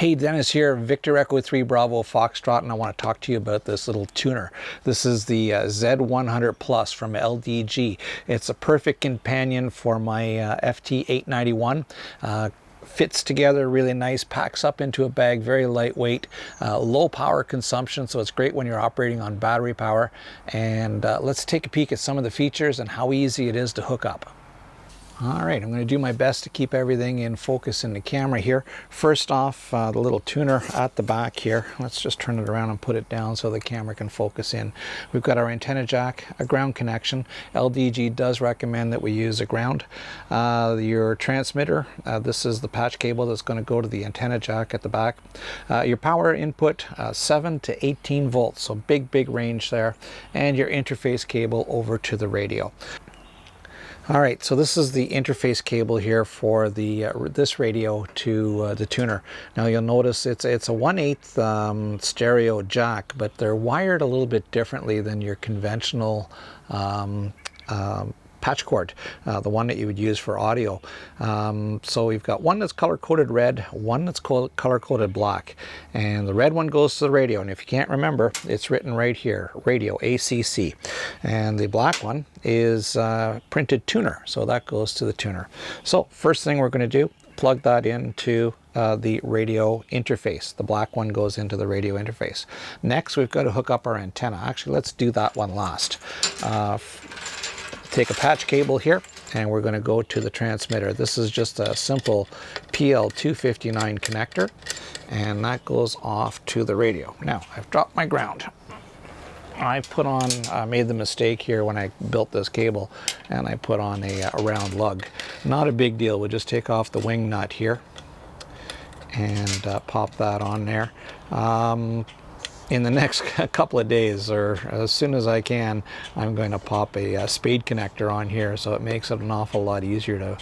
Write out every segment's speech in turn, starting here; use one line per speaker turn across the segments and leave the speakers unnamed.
Hey, Dennis here, Victor Echo 3 Bravo Foxtrot, and I want to talk to you about this little tuner. This is the Z-100Plus from LDG. It's a perfect companion for my FT891. Fits together really nice, packs up into a bag, very lightweight, low power consumption, so it's great when you're operating on battery power. And let's take a peek at some of the features and how easy it is to hook up. All right, I'm going to do my best to keep everything in focus in the camera here. First off, the little tuner at the back here. Let's just turn it around and put it down so the camera can focus in. We've got our antenna jack, a ground connection. LDG does recommend that we use a ground. Your transmitter, this is the patch cable that's going to go to the antenna jack at the back. Your power input, 7 to 18 volts, so big range there. And your interface cable over to the radio. All right, so this is the interface cable here for the this radio to the tuner. Now you'll notice it's a 1/8 stereo jack, but they're wired a little bit differently than your conventional patch cord, the one that you would use for audio. So we've got one that's color-coded red, one that's color-coded black, and the red one goes to the radio. And if you can't remember, it's written right here, radio, ACC, and the black one is printed tuner, so that goes to the tuner. So first thing we're going to do, plug that into the radio interface. The black one goes into the radio interface. Next, we've got to hook up our antenna. Actually, let's do that one last. Take a patch cable here, and we're going to go to the transmitter. This is just a simple PL259 connector, and that goes off to the radio. Now, I've dropped my ground. I made the mistake here when I built this cable, and I put on a round lug. Not a big deal. We'll just take off the wing nut here and pop that on there. In the next couple of days, or as soon as I can, I'm going to pop a spade connector on here, so it makes it an awful lot easier to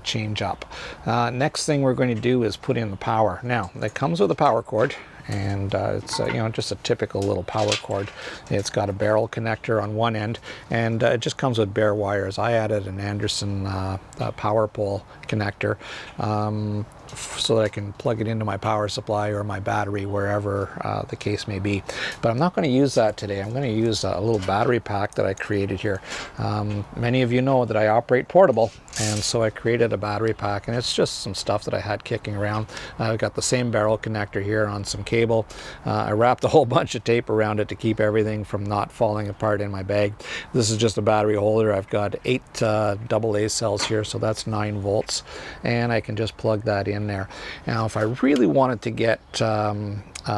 change up. Next thing we're going to do is put in the power. Now, it comes with a power cord, and it's you know, just a typical little power cord. It's got a barrel connector on one end, and it just comes with bare wires. I added an Anderson power pole connector so that I can plug it into my power supply or my battery, wherever the case may be. But I'm not going to use that today. I'm going to use a little battery pack that I created here. Many of you know that I operate portable, and so I created a battery pack, and it's just some stuff that I had kicking around. I've got the same barrel connector here on some cable. I wrapped a whole bunch of tape around it to keep everything from not falling apart in my bag. This is just a battery holder. I've got 8 AA cells here, so that's 9 volts, and I can just plug that in there. Now, if I really wanted to get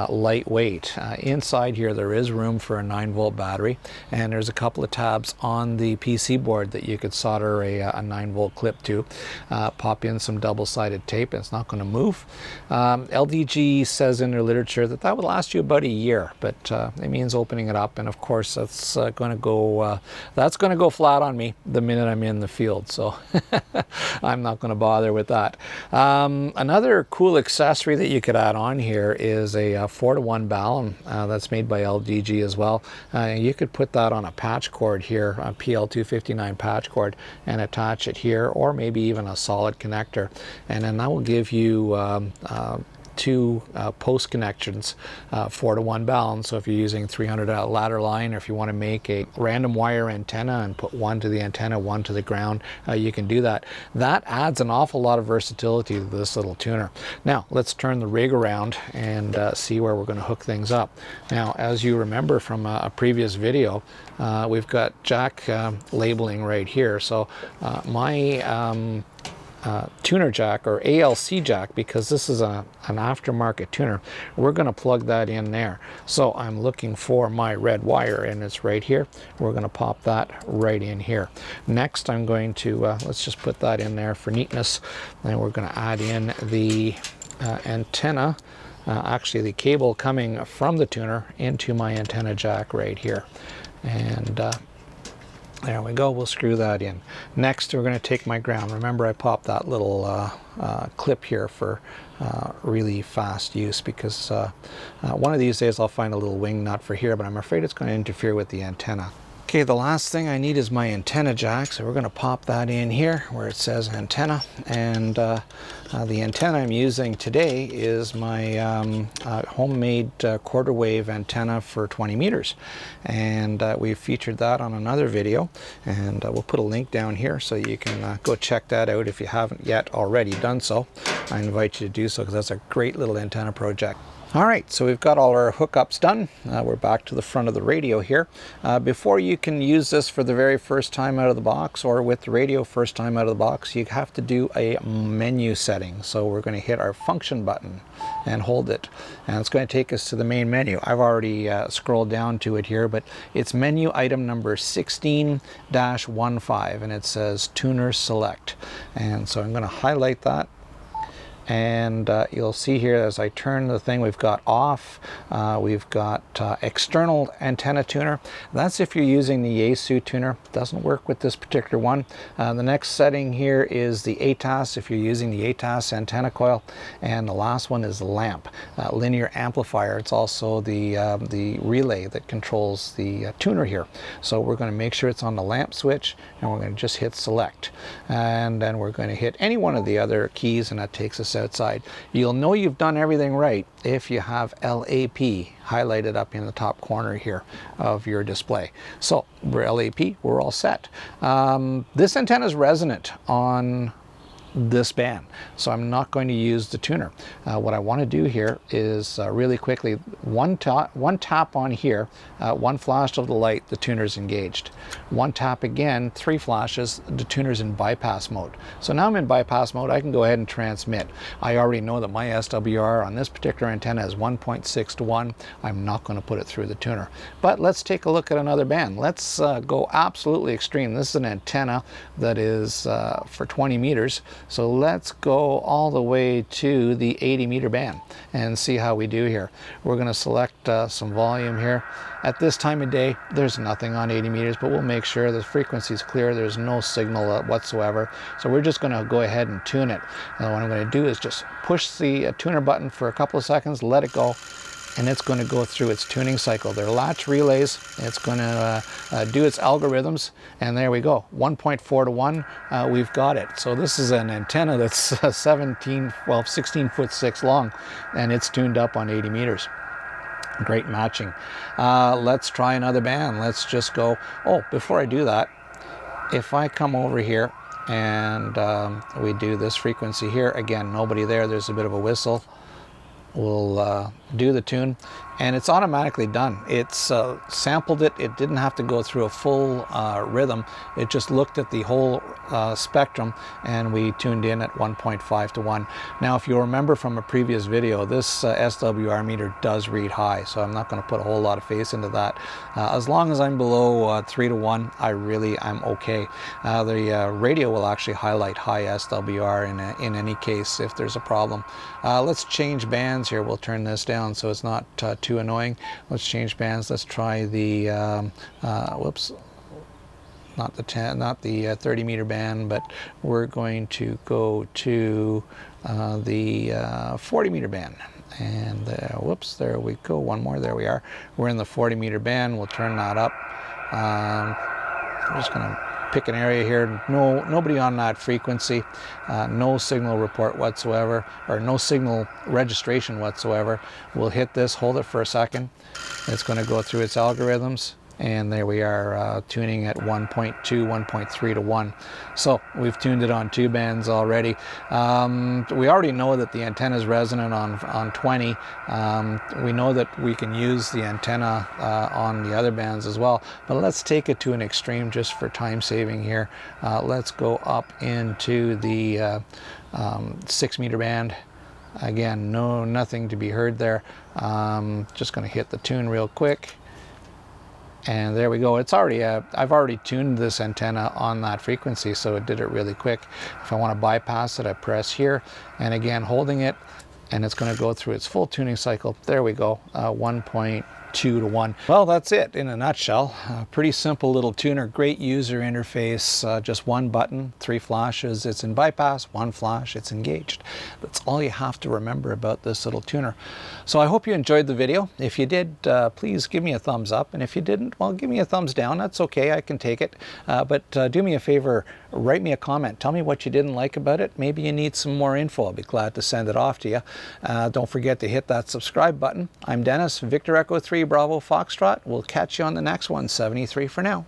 lightweight, inside here there is room for a 9-volt battery, and there's a couple of tabs on the PC board that you could solder a 9-volt clip to. Pop in some double-sided tape, and it's not going to move. LDG says in their literature that that would last you about a year, but it means opening it up, and of course that's going to go flat on me the minute I'm in the field, so I'm not going to bother with that. Another cool accessory that you could add on here is a 4-to-1 balun that's made by LDG as well. You could put that on a patch cord here, a PL259 patch cord, and attach it here, or maybe even a solid connector, and then that will give you 2 post connections, 4-to-1 balun. So if you're using 300 ladder line, or if you want to make a random wire antenna and put one to the antenna, one to the ground, you can do that. That adds an awful lot of versatility to this little tuner. Now let's turn the rig around and see where we're going to hook things up. Now, as you remember from a previous video, we've got jack labeling right here. So my tuner jack, or ALC jack, because this is an aftermarket tuner, we're going to plug that in there. So I'm looking for my red wire, and it's right here. We're going to pop that right in here. Next, I'm going to let's just put that in there for neatness, and we're going to add in the antenna, actually the cable coming from the tuner into my antenna jack right here, and there we go. We'll screw that in. Next, we're going to take my ground. Remember, I popped that little clip here for really fast use, because one of these days I'll find a little wing nut for here, but I'm afraid it's going to interfere with the antenna. Okay, the last thing I need is my antenna jack, so we're going to pop that in here where it says antenna. And the antenna I'm using today is my homemade quarter wave antenna for 20 meters. And we've featured that on another video, and we'll put a link down here so you can go check that out if you haven't yet already done so. I invite you to do so because that's a great little antenna project. Alright, so we've got all our hookups done. We're back to the front of the radio here. Before you can use this for the very first time out of the box, or with the radio first time out of the box, you have to do a menu setting. So we're going to hit our function button and hold it. And it's going to take us to the main menu. I've already scrolled down to it here, but it's menu item number 16-15, and it says Tuner Select. And so I'm going to highlight that. And you'll see here as I turn the thing, we've got off, we've got external antenna tuner. That's if you're using the Yaesu tuner. It doesn't work with this particular one. The next setting here is the ATAS if you're using the ATAS antenna coil. And the last one is lamp, linear amplifier. It's also the relay that controls the tuner here. So we're going to make sure it's on the lamp switch, and we're going to just hit select. And then we're going to hit any one of the other keys, and that takes us outside. You'll know you've done everything right if you have LAP highlighted up in the top corner here of your display. So we're LAP, we're all set. This antenna is resonant on this band, so I'm not going to use the tuner. What I want to do here is really quickly, one tap on here, one flash of the light, the tuner's engaged. One tap again, 3 flashes, the tuner's in bypass mode. So now I'm in bypass mode, I can go ahead and transmit. I already know that my SWR on this particular antenna is 1.6 to 1. I'm not going to put it through the tuner. But let's take a look at another band. Let's go absolutely extreme. This is an antenna that is for 20 meters. So let's go all the way to the 80 meter band and see how we do here. We're going to select some volume here. At this time of day, there's nothing on 80 meters, but we'll make sure the frequency is clear. There's no signal whatsoever. So we're just going to go ahead and tune it. And what I'm going to do is just push the tuner button for a couple of seconds, let it go, and it's going to go through its tuning cycle. They're latch relays. It's going to do its algorithms, and there we go. 1.4 to 1, we've got it. So this is an antenna that's 16 foot 6 long, and it's tuned up on 80 meters. Great matching. Let's try another band. Let's just go. Oh, before I do that, if I come over here and we do this frequency here, again, nobody there. There's a bit of a whistle. We'll do the tune, and it's automatically done. It's sampled it. It didn't have to go through a full rhythm. It just looked at the whole spectrum, and we tuned in at 1.5 to 1. Now, if you remember from a previous video, this SWR meter does read high, so I'm not going to put a whole lot of face into that. As long as I'm below 3 to 1, I'm okay. The radio will actually highlight high SWR in any case if there's a problem. Let's change bands here. We'll turn this down so it's not too annoying. Let's change bands. Let's try the whoops, not the 30 meter band, but we're going to go to the 40 meter band. And whoops, there we go. One more. There we are. We're in the 40 meter band. We'll turn that up. I'm just going to pick an area here. Nobody on that frequency. No signal report whatsoever, or no signal registration whatsoever. We'll hit this, hold it for a second. It's going to go through its algorithms, and there we are, tuning at 1.2, 1.3 to 1. So we've tuned it on 2 bands already. We already know that the antenna is resonant on 20. We know that we can use the antenna on the other bands as well, but let's take it to an extreme just for time saving here. Let's go up into the 6 meter band. Again, nothing to be heard there. Just going to hit the tune real quick. And there we go. It's already I've already tuned this antenna on that frequency, so it did it really quick. If I want to bypass it, I press here, and again holding it, and it's going to go through its full tuning cycle. There we go. 1.2 2 to 1. Well, that's it in a nutshell. Pretty simple little tuner, great user interface, just one button, 3 flashes, it's in bypass, 1 flash, it's engaged. That's all you have to remember about this little tuner. So I hope you enjoyed the video. If you did, please give me a thumbs up, and if you didn't, well, give me a thumbs down. That's okay, I can take it. But do me a favor, write me a comment. Tell me what you didn't like about it. Maybe you need some more info. I'll be glad to send it off to you. Don't forget to hit that subscribe button. I'm Dennis, Victor Echo 3 Bravo Foxtrot. We'll catch you on the next one. 73 for now.